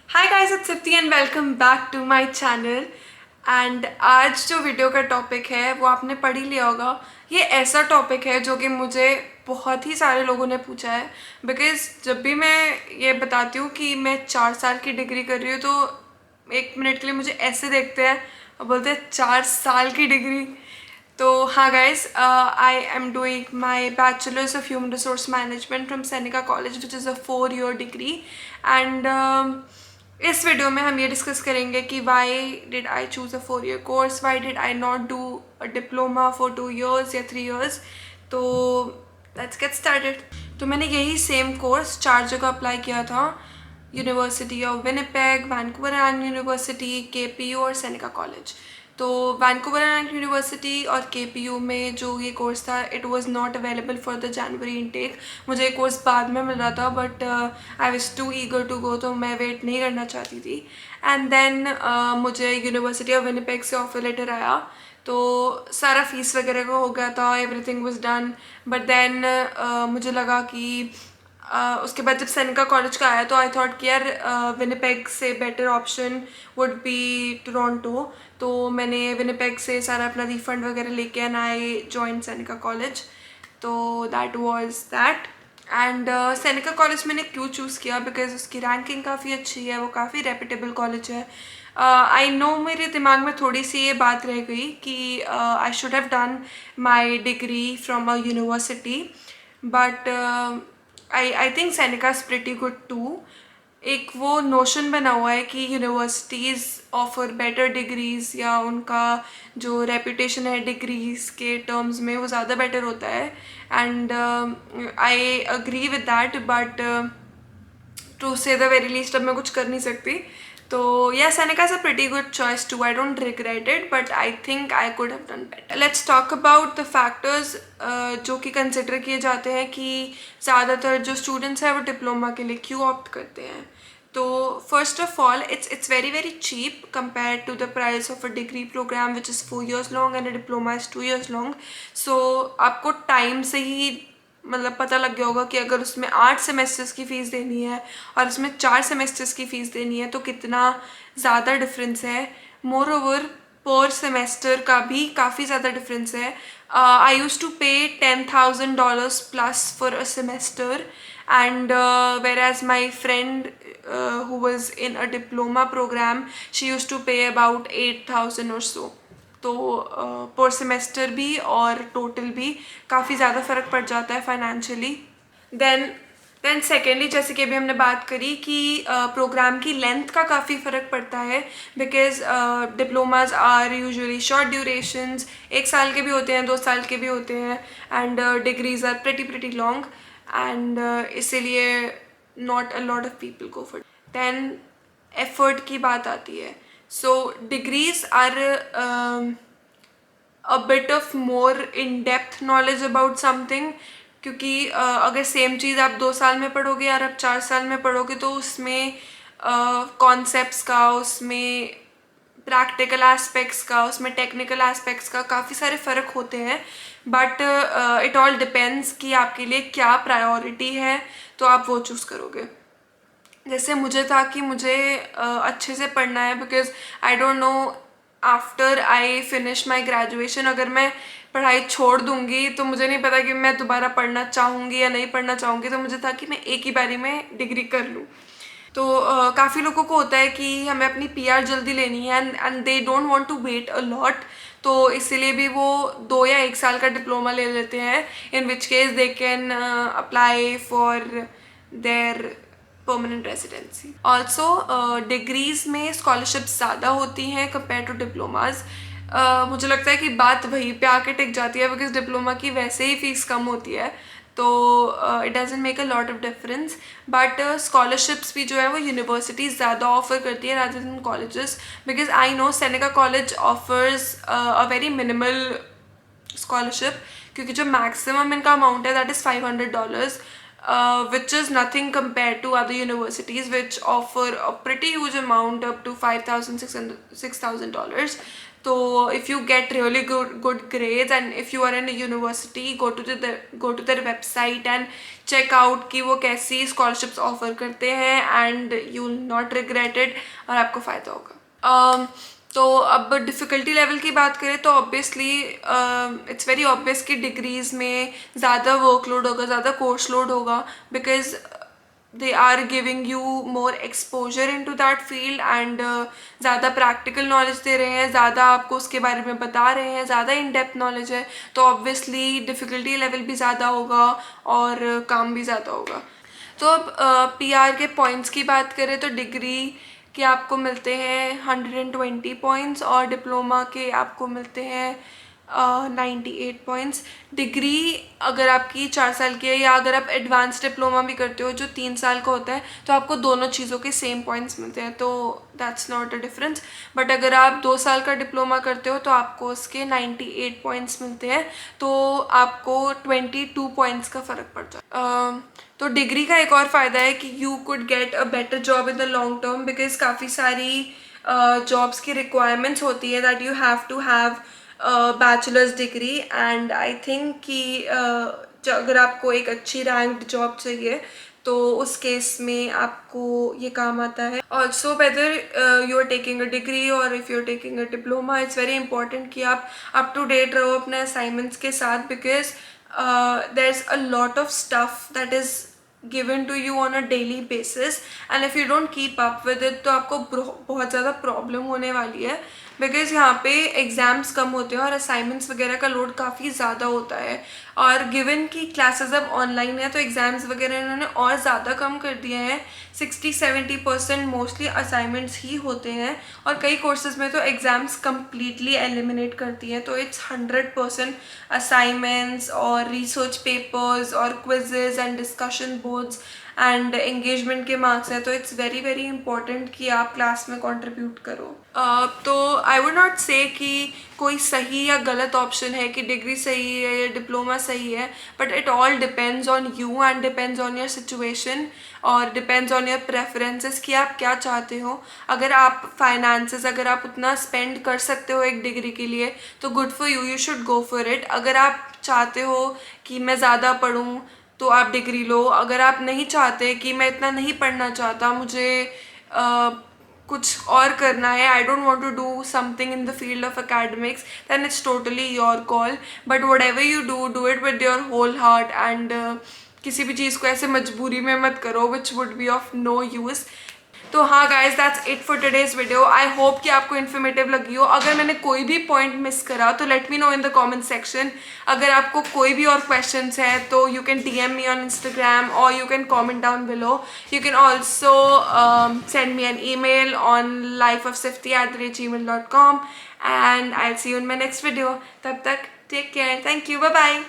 Hi guys, it's Sipti and welcome back to my channel. And आज जो video का topic है वो आपने पढ़ ही लिया होगा। ये ऐसा टॉपिक है जो कि मुझे बहुत ही सारे लोगों ने पूछा है। बिकॉज जब भी मैं ये बताती हूँ कि मैं 4 साल की डिग्री कर रही हूँ तो 1 मिनट के लिए मुझे ऐसे देखते हैं और बोलते हैं 4 साल की डिग्री। तो हाँ guys, I am doing my bachelors of human resource management from Seneca college which is a 4 year degree. And इस वीडियो में हम ये डिस्कस करेंगे कि why did I choose a 4 year course, why did I not do a diploma for 2 years या 3 years। तो let's get started. तो मैंने यही सेम कोर्स 4 जगह अप्लाई किया था। University of Winnipeg, Vancouver and university, KPU और सैनिका कॉलेज। तो वैंकूवर एंड यूनिवर्सिटी और केपीयू में जो ये कोर्स था it was not available for the January intake. मुझे ये कोर्स बाद में मिल रहा था but I was too eager to go, तो मैं वेट नहीं करना चाहती थी। एंड देन मुझे यूनिवर्सिटी ऑफ विनिपेग से ऑफर लेटर आया। तो सारा फीस वगैरह का हो गया था, everything was done. But then मुझे लगा कि उसके बाद जब सैनिका कॉलेज का आया तो आई थॉट कि यार विनिपेग से better option would be Toronto. तो मैंने विनिपेग से सारा अपना रिफंड वगैरह लेके and I join Seneca college. तो that was that. And Seneca college मैंने क्यों चूज़ किया, बिकॉज उसकी रैंकिंग काफ़ी अच्छी है, वो काफ़ी रेपुटेबल कॉलेज है। आई नो मेरे दिमाग में थोड़ी सी ये बात रह गई कि I should have done my degree from a university, but I think Seneca is pretty good too. एक वो नोशन बना हुआ है कि यूनिवर्सिटीज़ ऑफर बेटर डिग्रीज़ या उनका जो रेपुटेशन है डिग्रीज़ के टर्म्स में वो ज़्यादा बेटर होता है। And I agree with that, but to say the very least अब मैं कुछ कर नहीं सकती। तो yeah Seneca is a pretty good choice too. I don't regret it but I think I could have done better. Let's talk about the factors जो कि consider किए जाते हैं कि ज़्यादातर जो स्टूडेंट्स हैं वो डिप्लोमा के लिए क्यों ऑप्ट करते हैं। तो first of all it's very very cheap compared to the price of a degree program which is 4 years long and a diploma is 2 years long. So आपको टाइम से ही मतलब पता लग गया होगा कि अगर उसमें 8 सेमेस्टर्स की फ़ीस देनी है और उसमें 4 सेमेस्टर्स की फ़ीस देनी है तो कितना ज़्यादा डिफरेंस है। मोर ओवर पर सेमेस्टर का भी काफ़ी ज़्यादा डिफरेंस है। आई यूज़ टू पे $10,000 plus for a semester, and whereas my friend who was in a diploma program, she used to pay about 8,000 or so। तो पर सेमेस्टर भी और टोटल भी काफ़ी ज़्यादा फ़र्क पड़ जाता है फाइनेंशियली। देन सेकेंडली, जैसे कि अभी हमने बात करी कि प्रोग्राम की लेंथ का काफ़ी फ़र्क पड़ता है। Because diplomas are usually short durations, 1 साल के भी होते हैं, 2 साल के भी होते हैं। And degrees are pretty long and इसीलिए not a lot of people go for. Then effort की बात आती है। So degrees are a bit of more in depth knowledge about something, क्योंकि अगर सेम चीज़ आप 2 साल में पढ़ोगे और आप 4 साल में पढ़ोगे तो उसमें कॉन्सेप्ट्स का, उसमें प्रैक्टिकल एस्पेक्ट्स का, उसमें टेक्निकल एस्पेक्ट्स का काफ़ी सारे फ़र्क होते हैं। बट इट ऑल डिपेंड्स कि आपके लिए क्या प्रायोरिटी है, तो आप वो चूज़ करोगे। जैसे मुझे था कि मुझे अच्छे से पढ़ना है, because I don't know after I finish my graduation अगर मैं पढ़ाई छोड़ दूंगी तो मुझे नहीं पता कि मैं दोबारा पढ़ना चाहूँगी या नहीं पढ़ना चाहूँगी। तो मुझे था कि मैं एक ही बारी में डिग्री कर लूँ। तो काफ़ी लोगों को होता है कि हमें अपनी पीआर जल्दी लेनी है and they don't want to wait a lot. तो इसीलिए भी वो 2 या 1 साल का डिप्लोमा ले लेते हैं, in which case they can apply for their permanent residency. Also degrees में स्कॉलरशिप ज़्यादा होती हैं कंपेयर टू डिप्लोमाज। मुझे लगता है कि बात वहीं पे आके टिक जाती है, बिकॉज डिप्लोमा की वैसे ही फ़ीस कम होती है, तो it doesn't make a lot of difference. But scholarships भी जो है वो यूनिवर्सिटीज़ ज़्यादा ऑफर करती है rather than colleges. Because I know Seneca college offers a very minimal scholarship, क्योंकि जो मैक्सिमम इनका अमाउंट है that is $500। which is nothing compared to other universities which offer a pretty huge amount up to $5,000 so if you get really good grades and if you are in a university, go to their website and check out कि वो कैसी scholarships offer करते हैं and you will not regret it और आपको फ़ायदा होगा। तो अब डिफ़िकल्टी लेवल की बात करें तो ऑब्वियसली इट्स वेरी ऑब्वियस कि डिग्रीज़ में ज़्यादा वर्कलोड होगा, ज़्यादा कोर्स लोड होगा because they are giving you more exposure into that field and ज़्यादा प्रैक्टिकल नॉलेज दे रहे हैं, ज़्यादा आपको उसके बारे में बता रहे हैं, ज़्यादा इन डेप्थ नॉलेज है तो ऑब्वियसली डिफ़िकल्टी लेवल भी ज़्यादा होगा और काम भी ज़्यादा होगा। तो अब PR के पॉइंट्स की बात करें तो डिग्री के आपको मिलते हैं 120 पॉइंट्स और डिप्लोमा के आपको मिलते हैं 98 पॉइंट्स। डिग्री अगर आपकी 4 साल की है या अगर आप एडवांस डिप्लोमा भी करते हो जो 3 साल का होता है तो आपको दोनों चीज़ों के सेम पॉइंट्स मिलते हैं तो that's not a difference. But अगर आप 2 साल का डिप्लोमा करते हो तो आपको उसके 98 पॉइंट्स मिलते हैं तो आपको 22 पॉइंट्स का फ़र्क पड़ जाता है। तो डिग्री का एक और फ़ायदा है कि you could get a better job in the long term because काफ़ी सारी जॉब्स की रिक्वायरमेंट्स होती है that you have to have bachelors degree and I think कि अगर आपको एक अच्छी रैंक्ड जॉब चाहिए तो उस केस में आपको ये काम आता है। Also whether you are taking a degree और if you are taking a diploma it's very important कि आप अप टू डेट रहो अपने असाइनमेंट्स के साथ because there is a lot of stuff that is given to you on a daily basis and if you don't keep up with it तो आपको बहुत ज़्यादा प्रॉब्लम होने वाली है बिकॉज यहाँ पे एग्ज़ाम्स कम होते हैं और असाइनमेंट्स वगैरह का लोड काफ़ी ज़्यादा होता है और गिवन कि क्लासेस अब ऑनलाइन है तो एग्ज़ाम्स वगैरह इन्होंने और ज़्यादा कम कर दिए हैं। 60-70% मोस्टली असाइनमेंट्स ही होते हैं और कई कोर्सेज में तो एग्ज़ाम्स कम्प्लीटली एलिमिनेट करती हैं तो इट्स 100% असाइनमेंट्स और रिसर्च पेपर्स और quizzes and discussion boards and engagement के मार्क्स हैं तो इट्स वेरी वेरी इंपॉर्टेंट कि आप क्लास में कंट्रीब्यूट करो। तो आई वुड नॉट से कि कोई सही या गलत ऑप्शन है कि डिग्री सही है या डिप्लोमा सही है but it all depends on you and depends on your situation और डिपेंड्स ऑन योर प्रेफरेंसेस कि आप क्या चाहते हो। अगर आप फाइनेंसेस अगर आप उतना स्पेंड कर सकते हो एक डिग्री के लिए तो good for you, you should go for it. अगर आप चाहते हो कि मैं ज़्यादा पढूं तो आप डिग्री लो, अगर आप नहीं चाहते कि मैं इतना नहीं पढ़ना चाहता मुझे कुछ और करना है, I don't want to do something in the field of academics then it's totally your call but whatever you do it with your whole heart and किसी भी चीज़ को ऐसे मजबूरी में मत करो which would be of no use. तो हाँ guys that's it for today's video. I hope कि आपको इन्फॉर्मेटिव लगी हो। अगर मैंने कोई भी पॉइंट मिस करा तो let me know in the comment section. अगर आपको कोई भी और क्वेश्चंस है तो you can DM me on Instagram और you can comment down below. You can also send me an email on lifeofsifty@gmail.com and I'll see you in my next video. तब तक take care, thank you, bye bye.